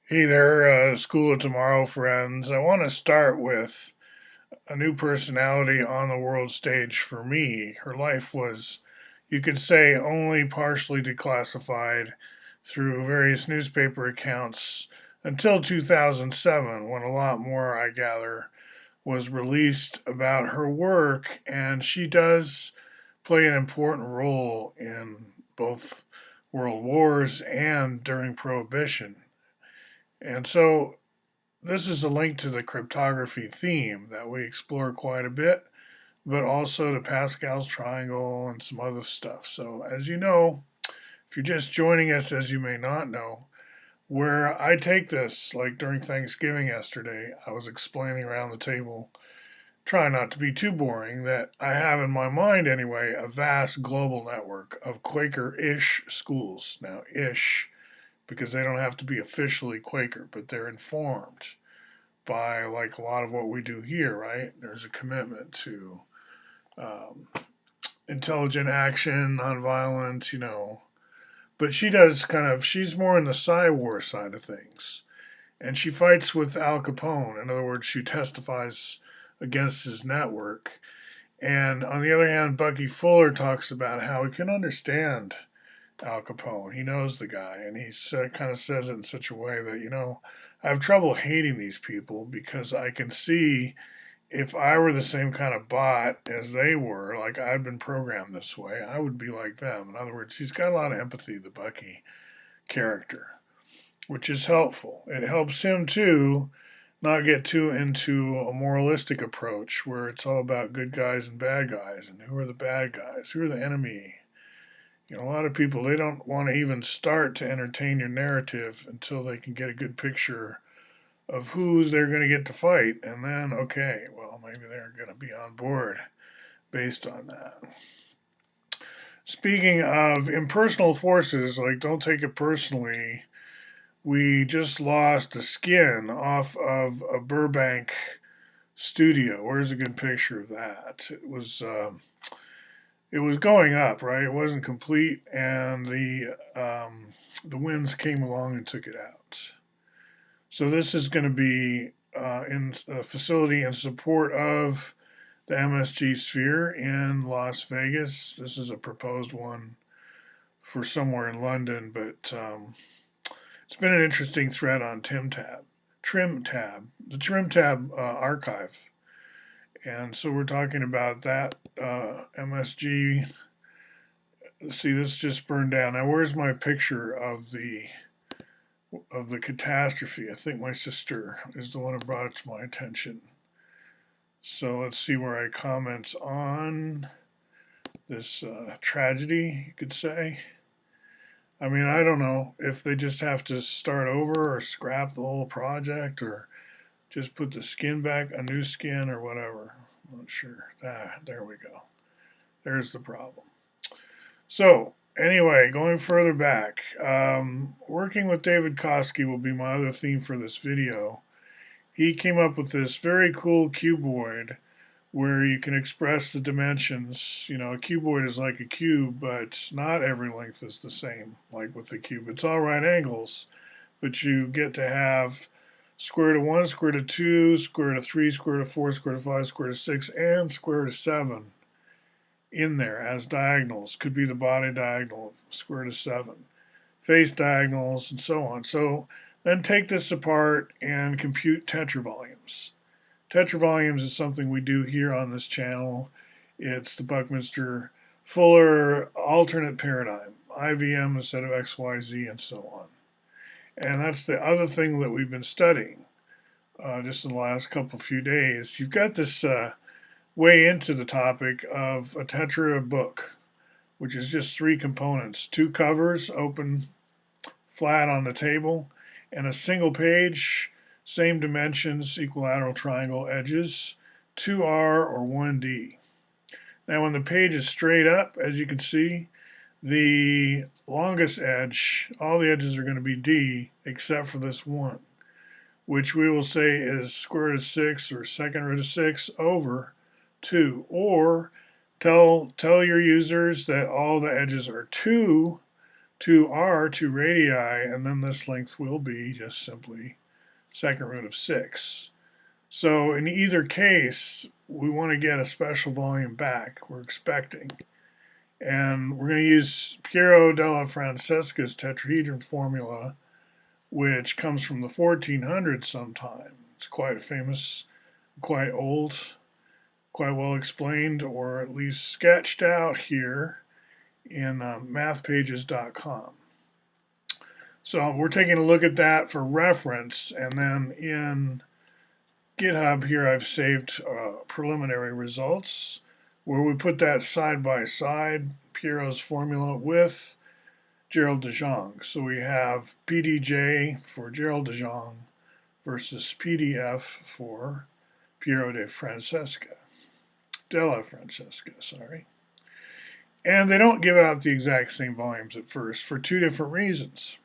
Hey there, School of Tomorrow friends. I want to start with a new personality on the world stage for me. Her life was, you could say, only partially declassified through various newspaper accounts until 2007, when a lot more, I gather, was released about her work, and she does play an important role in both world wars and during Prohibition. And so this is a link to the cryptography theme that we explore quite a bit, but also to Pascal's triangle and some other stuff. So, as you know, if you're just joining us, as you may not know, where I take this, like during Thanksgiving yesterday, I was explaining around the table, trying not to be too boring, that I have in my mind anyway a vast global network of Quaker-ish schools. Now, ish, because they don't have to be officially Quaker, but they're informed by like a lot of what we do here, right? There's a commitment to um, intelligent action, nonviolence, But she does she's more in the Psy-war side of things. And she fights with Al Capone. In other words, she testifies against his network. And on the other hand, Bucky Fuller talks about how he can understand Al Capone. He knows the guy, and he kind of says it in such a way that, I have trouble hating these people because I can see if I were the same kind of bot as they were, like I've been programmed this way, I would be like them. In other words, he's got a lot of empathy, the Bucky character, which is helpful. It helps him too not get too into a moralistic approach where it's all about good guys and bad guys and who are the bad guys, who are the enemy. A lot of people, they don't want to even start to entertain your narrative until they can get a good picture of who's they're going to get to fight. And then, okay, well, maybe they're going to be on board based on that. Speaking of impersonal forces, like don't take it personally, we just lost a skin off of a Burbank studio. Where's a good picture of that? It was going up, right? It wasn't complete, and the winds came along and took it out. So this is going to be in a facility in support of the MSG Sphere in Las Vegas. This is a proposed one for somewhere in London, but it's been an interesting thread on the TrimTab archive. And so we're talking about that MSG. See, this just burned down. Now, where's my picture of the catastrophe? I think my sister is the one who brought it to my attention. So let's see where I comment on this tragedy, you could say. I mean, I don't know if they just have to start over or scrap the whole project or just put the skin back, a new skin or whatever. I'm not sure. There we go. There's the problem. So, anyway, going further back, working with David Koski will be my other theme for this video. He came up with this very cool cuboid where you can express the dimensions. A cuboid is like a cube, but not every length is the same, like with the cube. It's all right angles, but you get to have square root of 1, square root of 2, square root of 3, square root of 4, square root of 5, square root of 6, and square root of 7 in there as diagonals. Could be the body diagonal of square root of 7, face diagonals, and so on. So then take this apart and compute tetravolumes. Tetravolumes is something we do here on this channel. It's the Buckminster Fuller alternate paradigm, IVM instead of XYZ, and so on. And that's the other thing that we've been studying just in the last few days. You've got this way into the topic of a tetra book, which is just 3 components: 2 covers open flat on the table, and a single page, same dimensions, equilateral triangle edges, 2R or 1D. Now when the page is straight up, as you can see, the longest edge, all the edges are going to be D except for this one, which we will say is square root of 6 or second root of 6 over 2. Or tell your users that all the edges are 2 2 are 2 radii, and then this length will be just simply second root of 6. So in either case, we want to get a special volume back, we're expecting. And we're going to use Piero della Francesca's tetrahedron formula, which comes from the 1400s sometime. It's quite famous, quite old, quite well explained, or at least sketched out here in mathpages.com. So we're taking a look at that for reference, and then in GitHub here I've saved preliminary results where we put that side by side, Piero's formula with Gerald de Jong. So we have PDJ for Gerald de Jong versus PDF for Piero della Francesca, sorry. And they don't give out the exact same volumes at first for two different reasons.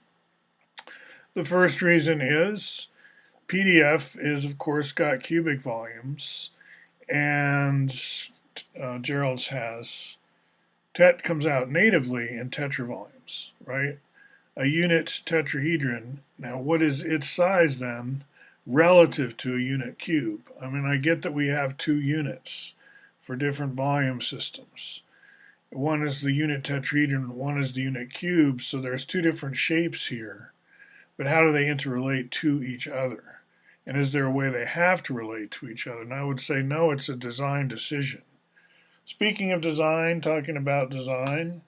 The first reason is PDF is, of course, got cubic volumes, and Gerald's has Tet comes out natively in tetravolumes, right? A unit tetrahedron. Now, what is its size then relative to a unit cube? I mean, I get that we have 2 units for different volume systems. One is the unit tetrahedron, one is the unit cube, so there's 2 different shapes here. But how do they interrelate to each other? And is there a way they have to relate to each other? And I would say no, it's a design decision. Speaking of design, talking about design,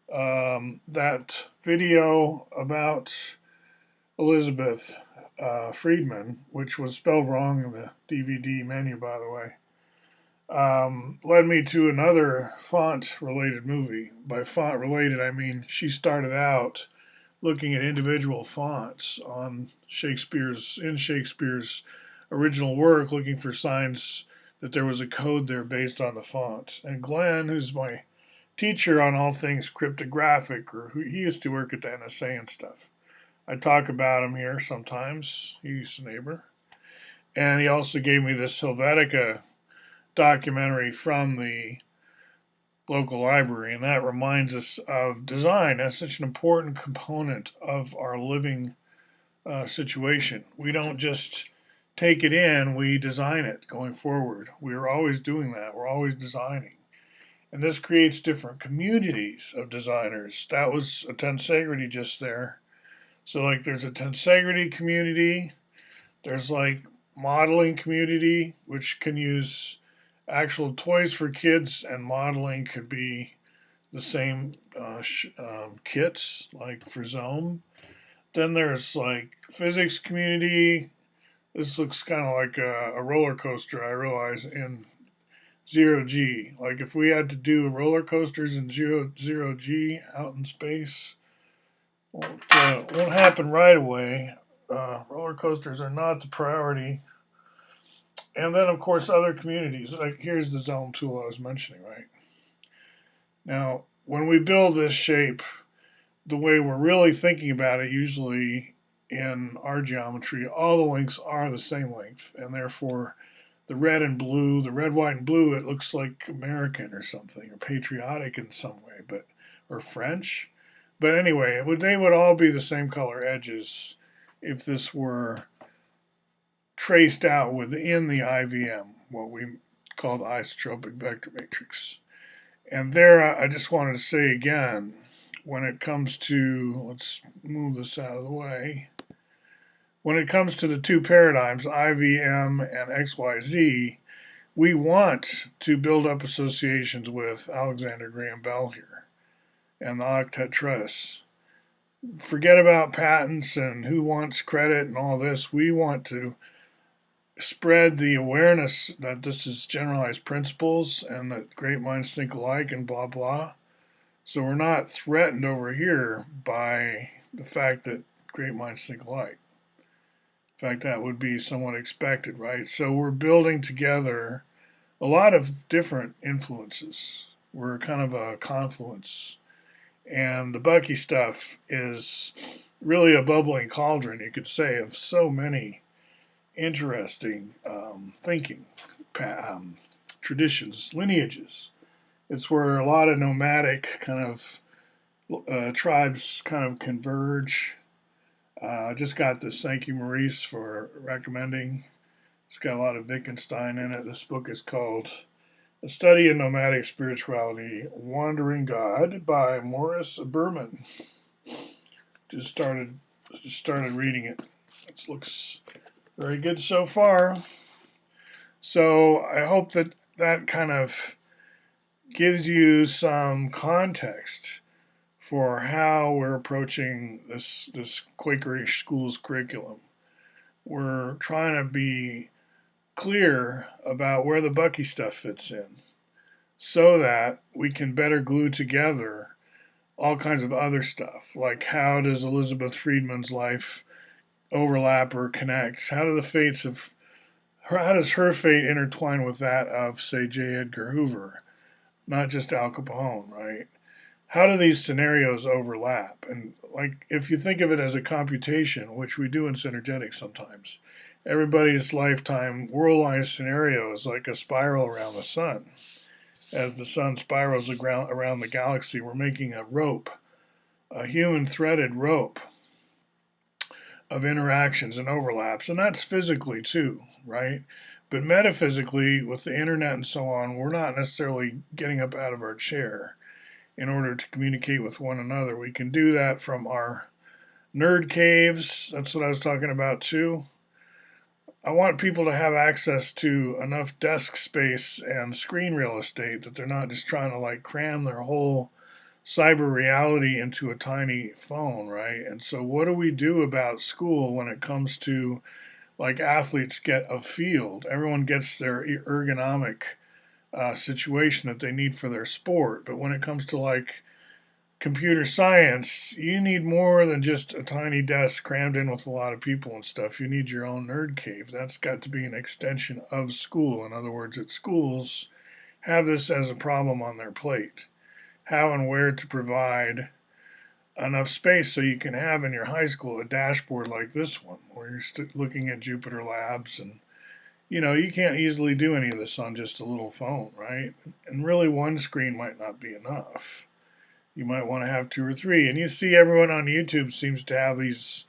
that video about Elizebeth Friedman, which was spelled wrong in the DVD menu, by the way, led me to another font-related movie. By font-related, I mean she started out looking at individual fonts on Shakespeare's original work, looking for signs that there was a code there based on the font. And Glenn, who's my teacher on all things cryptographic, or who he used to work at the NSA and stuff. I talk about him here sometimes. He's a neighbor. And he also gave me this Helvetica documentary from the local library, and that reminds us of design. That's such an important component of our living situation. We don't just take it in, we design it going forward. We're always doing that. We're always designing. And this creates different communities of designers. That was a tensegrity just there. So like there's a tensegrity community, there's like modeling community, which can use actual toys for kids, and modeling could be the same kits like for Zome. Then there's like physics community. This looks kind of like a roller coaster, I realize, in 0G. Like if we had to do roller coasters in 0G out in space, won't happen right away. Roller coasters are not the priority. And then, of course, other communities. Like here's the Zome tool I was mentioning, right? Now, when we build this shape, the way we're really thinking about it, usually in our geometry, all the lengths are the same length, and therefore the red and blue, the red, white, and blue, it looks like American or something, or patriotic in some way, or French. But anyway, they would all be the same color edges if this were traced out within the IVM, what we call the isotropic vector matrix. And there, I just wanted to say again, when it comes to, let's move this out of the way, when it comes to the 2 paradigms, IVM and XYZ, we want to build up associations with Alexander Graham Bell here and the octetress. Forget about patents and who wants credit and all this. We want to spread the awareness that this is generalized principles and that great minds think alike and blah blah. So we're not threatened over here by the fact that great minds think alike. In fact, that would be somewhat expected, right? So we're building together a lot of different influences. We're kind of a confluence. And the Bucky stuff is really a bubbling cauldron, you could say, of so many interesting thinking traditions, lineages. It's where a lot of nomadic kind of tribes kind of converge. I just got this. Thank you, Maurice, for recommending. It's got a lot of Wittgenstein in it. This book is called A Study in Nomadic Spirituality, Wandering God by Morris Berman. Just started reading it. It looks very good so far. So I hope that kind of gives you some context for how we're approaching this Quakerish school's curriculum. We're trying to be clear about where the Bucky stuff fits in so that we can better glue together all kinds of other stuff, like how does Elizebeth Friedman's life overlap or connect? How does her fate intertwine with that of, say, J. Edgar Hoover, not just Al Capone, right? How do these scenarios overlap? And like, if you think of it as a computation, which we do in synergetics sometimes, everybody's lifetime world-line scenario is like a spiral around the sun. As the sun spirals around the galaxy, we're making a rope, a human threaded rope of interactions and overlaps, and that's physically too, right? But metaphysically, with the internet and so on, we're not necessarily getting up out of our chair in order to communicate with one another. We can do that from our nerd caves. That's what I was talking about too. I want people to have access to enough desk space and screen real estate that they're not just trying to like cram their whole cyber reality into a tiny phone, right? And so what do we do about school when it comes to like athletes get a field? Everyone gets their ergonomic situation that they need for their sport. But when it comes to like computer science, you need more than just a tiny desk crammed in with a lot of people and stuff. You need your own nerd cave. That's got to be an extension of school. In other words, at schools, have this as a problem on their plate. How and where to provide enough space so you can have in your high school a dashboard like this one, where you're looking at Jupyter Labs and you can't easily do any of this on just a little phone, right? And really, one screen might not be enough. You might want to have two or three. And you see everyone on YouTube seems to have these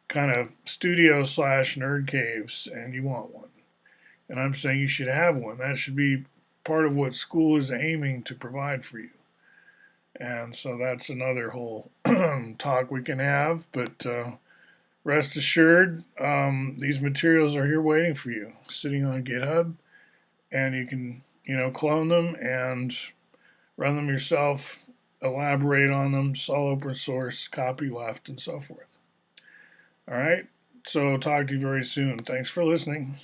kind of studio/nerd caves, and you want one. And I'm saying you should have one. That should be part of what school is aiming to provide for you. And so that's another whole talk we can have. But rest assured, these materials are here waiting for you, sitting on GitHub, and you can, clone them and run them yourself, elaborate on them, it's all open source, copy left, and so forth. All right, so talk to you very soon. Thanks for listening.